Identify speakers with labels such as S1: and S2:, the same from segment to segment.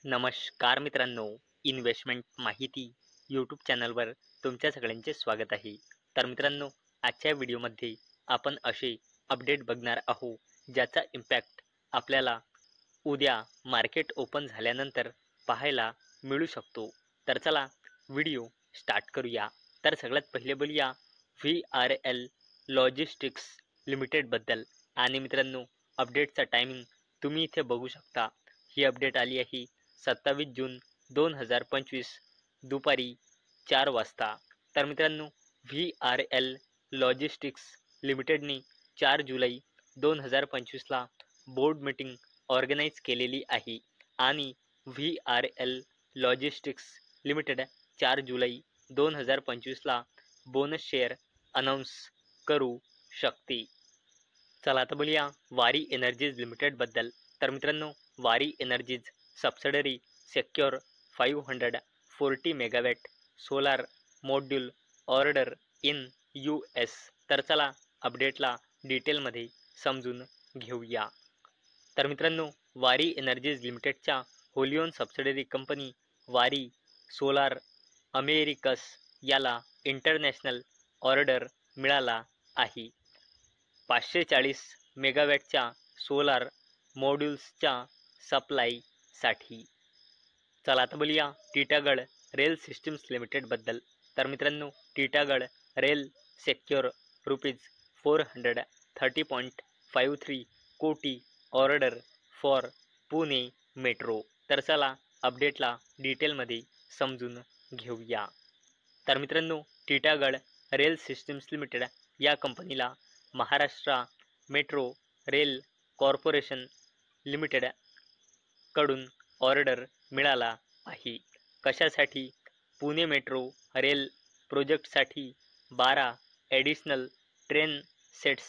S1: नमस्कार मित्रांनो, इन्व्हेस्टमेंट माहिती यूट्यूब चॅनलवर तुमच्या सगळ्यांचे स्वागत आहे. तर मित्रांनो, आजच्या व्हिडिओमध्ये आपण असे अपडेट बघणार आहोत, ज्याचा इम्पॅक्ट आपल्याला उद्या मार्केट ओपन झाल्यानंतर पाहायला मिळू शकतो. तर चला व्हिडिओ स्टार्ट करूया. तर सगळ्यात पहिले बोलूया VRL लॉजिस्टिक्स लिमिटेडबद्दल. आणि मित्रांनो, अपडेटचा टायमिंग तुम्ही इथे बघू शकता. ही अपडेट आली आहे 27 जून 2025 दुपारी 4 वाजता. तर मित्रांनो, VRL लॉजिस्टिक्स लिमिटेडने 4 जुलै 2025ला बोर्ड मीटिंग ऑर्गनाईज केलेली आहे आणि VRL लॉजिस्टिक्स लिमिटेड 4 जुलै 2025ला बोनस शेअर अनाऊन्स करू शकते. चला आता बोलूया वारी एनर्जीज लिमिटेडबद्दल. तर मित्रांनो, वारी energies subsidiary secure 540 megawatt solar module order in US. तर चला अपडेटला डिटेलमध्ये समजून घेऊया. तर मित्रांनो, वारी एनर्जीज लिमिटेडच्या होलिओन सबसिडरी कंपनी वारी सोलार अमेरिकस याला इंटरनॅशनल ऑर्डर मिळाला आहे 540 मेगावॅटच्या सोलार मॉड्यूल्सच्या सप्लायसाठी. चला आता बोलूया टिटागड रेल सिस्टीम्स लिमिटेडबद्दल. तर मित्रांनो, टिटागड रेल सेक्युअर ₹430.53 कोटी ऑर्डर फॉर पुणे मेट्रो. तर चला अपडेटला डिटेलमध्ये समजून घेऊया. तर मित्रांनो, टिटागड रेल सिस्टीम्स लिमिटेड या कंपनीला Maharashtra metro rail corporation limited कडून ऑर्डर मिळाला आहे. कशासाठी? पुणे मेट्रो रेल प्रोजेक्टसाठी 12 ॲडिशनल ट्रेन सेट्स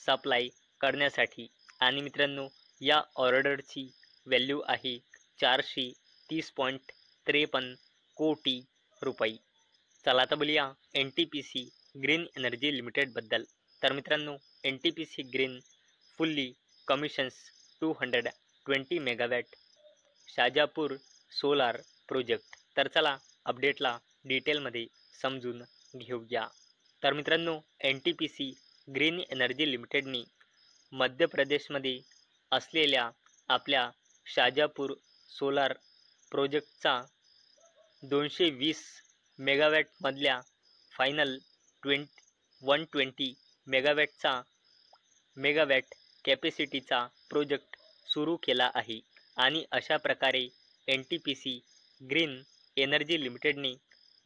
S1: सप्लाय करण्यासाठी. आणि मित्रांनो, या ऑर्डरची व्हॅल्यू आहे 430.53 कोटी रुपये. चला आता बोलूया NTPC ग्रीन एनर्जी लिमिटेडबद्दल. तर मित्रांनो, NTPC green fully commissions 220 megawatt Shajapur solar project. तर चला अपडेटला डिटेलमध्ये समजून घेऊया. तर मित्रांनो, NTPC ग्रीन एनर्जी लिमिटेडने मध्य प्रदेशमध्ये असलेल्या आपल्या शाजापूर सोलार प्रोजेक्टचा 220 मेगावॅटमधल्या फायनल 120 मेगावॅट कॅपॅसिटीचा प्रोजेक्ट सुरू केला आहे. आणि अशा प्रकारे NTPC ग्रीन एनर्जी लिमिटेडने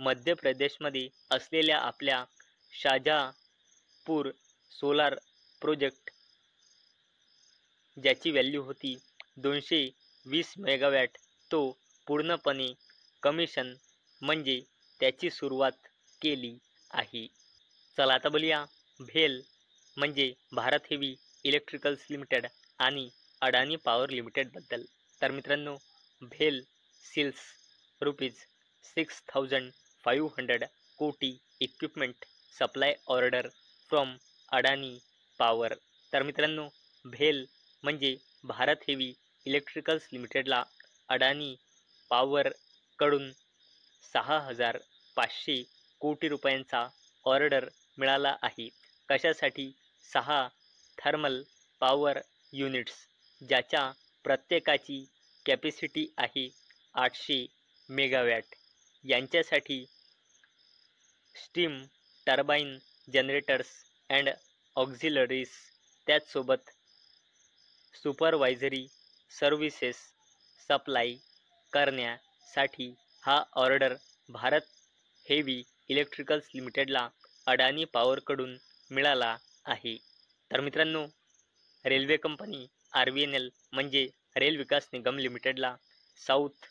S1: मध्य प्रदेशमध्ये असलेल्या आपल्या शाजापूर सोलार प्रोजेक्ट, ज्याची व्हॅल्यू होती 220 मेगावॅट, तो पूर्णपणे कमिशन म्हणजे त्याची सुरुवात केली आहे. चला आता बोलूया भेल म्हणजे भारत हेवी इलेक्ट्रिकल्स लिमिटेड आणि अडानी पॉवर लिमिटेडबद्दल. तर मित्रांनो, भेल सील्स ₹6,500 कोटी equipment supply order from Adani power. तर मित्रांनो, भेल म्हणजे भारत हेवी इलेक्ट्रिकल्स लिमिटेडला अडानी पॉवरकडून 6,500 कोटी रुपयांचा ऑर्डर मिळाला आहे. कशासाठी? 6 थर्मल पॉवर युनिट्स, ज्याच्या प्रत्येकाची कॅपॅसिटी आहे 800 मेगावॅट, यांच्यासाठी steam turbine generators and auxiliaries, त्याचसोबत सुपरवायझरी सर्व्हिसेस सप्लाय करण्यासाठी हा ऑर्डर भारत हेवी इलेक्ट्रिकल्स लिमिटेडला अडानी पॉवरकडून मिळाला आहे. तर मित्रांनो, रेल्वे कंपनी RVNL म्हणजे रेल विकास निगम लिमिटेडला साऊथ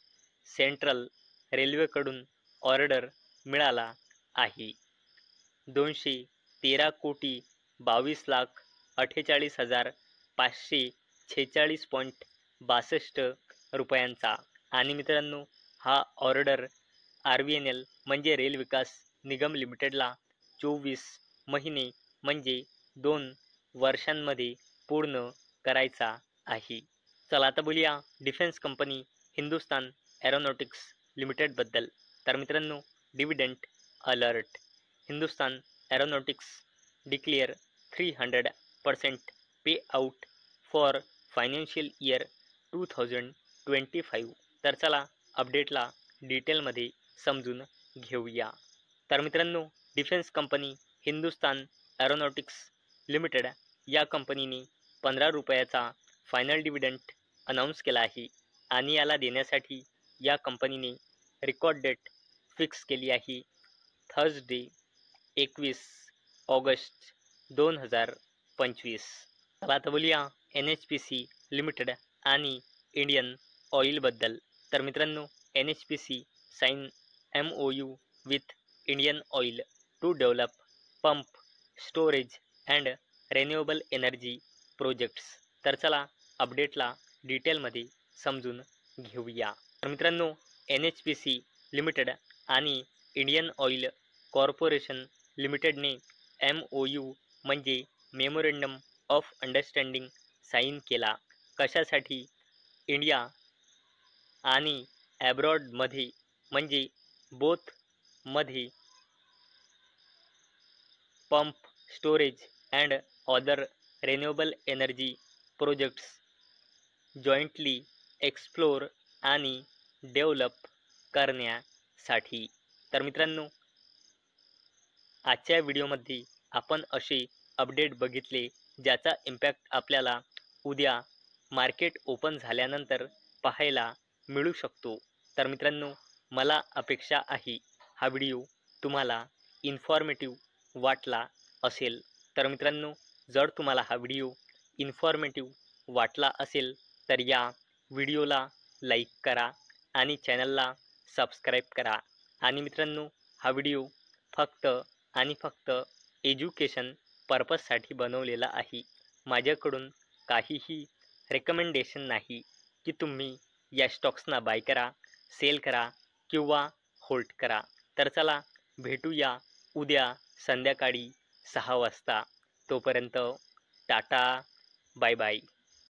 S1: सेंट्रल रेल्वेकडून ऑर्डर मिळाला आहे 213 कोटी 22,48,546.62 रुपयांचा. आणि मित्रांनो, हा ऑर्डर RVNL म्हणजे रेल विकास निगम लिमिटेडला 24 महिने म्हणजे 2 वर्षांमध्ये पूर्ण करायचा आहे. चला आता बोलूया डिफेन्स कंपनी हिंदुस्तान एरोनॉटिक्स लिमिटेडबद्दल. तर मित्रांनो, dividend alert. Hindustan aeronautics declare 300% pay out for financial year 2025. तर चला अपडेटला डिटेलमध्ये समजून घेऊया. तर मित्रांनो, defence company Hindustan aeronautics limited या कंपनीने 15 रुपयाचा फायनल डिव्हिडंड अनाऊन्स केला आहे आणि याला देण्यासाठी या कंपनीने रेकॉर्ड डेट फिक्स केली आहे थर्सडे 21 ऑगस्ट 2025. चला आता बोलूया NHPC लिमिटेड आणि इंडियन ऑइलबद्दल. तर मित्रांनो, NHPC sign MOU with Indian oil to develop pump storage and renewable energy projects. तर चला अपडेटला डिटेलमध्ये समजून घेऊया. तर मित्रांनो, NHPC लिमिटेड आणि इंडियन ऑइल कॉर्पोरेशन लिमिटेडने MOU म्हणजे मेमोरेंडम ऑफ अंडरस्टँडिंग साईन केला. कशासाठी? इंडिया आणि ॲब्रॉडमध्ये म्हणजे बोथमध्ये pump storage and other renewable energy projects jointly explore आणि डेव्हलप करण्यासाठी. तर मित्रांनो, आजच्या व्हिडिओमध्ये आपण असे अपडेट बघितले ज्याचा इम्पॅक्ट आपल्याला उद्या मार्केट ओपन झाल्यानंतर पाहायला मिळू शकतो. तर मित्रांनो, मला अपेक्षा आहे हा व्हिडिओ तुम्हाला इन्फॉर्मेटिव्ह वाटला असेल. तर मित्रांनो, जर तुम्हाला हा व्हिडिओ इन्फॉर्मेटिव्ह वाटला असेल तर या व्हिडिओला लाईक करा आणि चॅनलला सबस्क्राईब करा. आणि मित्रांनो, हा व्हिडिओ फक्त आणि फक्त एज्युकेशन पर्पजसाठी बनवलेला आहे. माझ्याकडून काहीही रेकमेंडेशन नाही की तुम्ही या स्टॉक्सना बाय करा, सेल करा किंवा होल्ड करा. तर चला भेटूया उद्या संध्याकाळी 6 वाजता. तोपर्यंत टाटा, बाय बाय.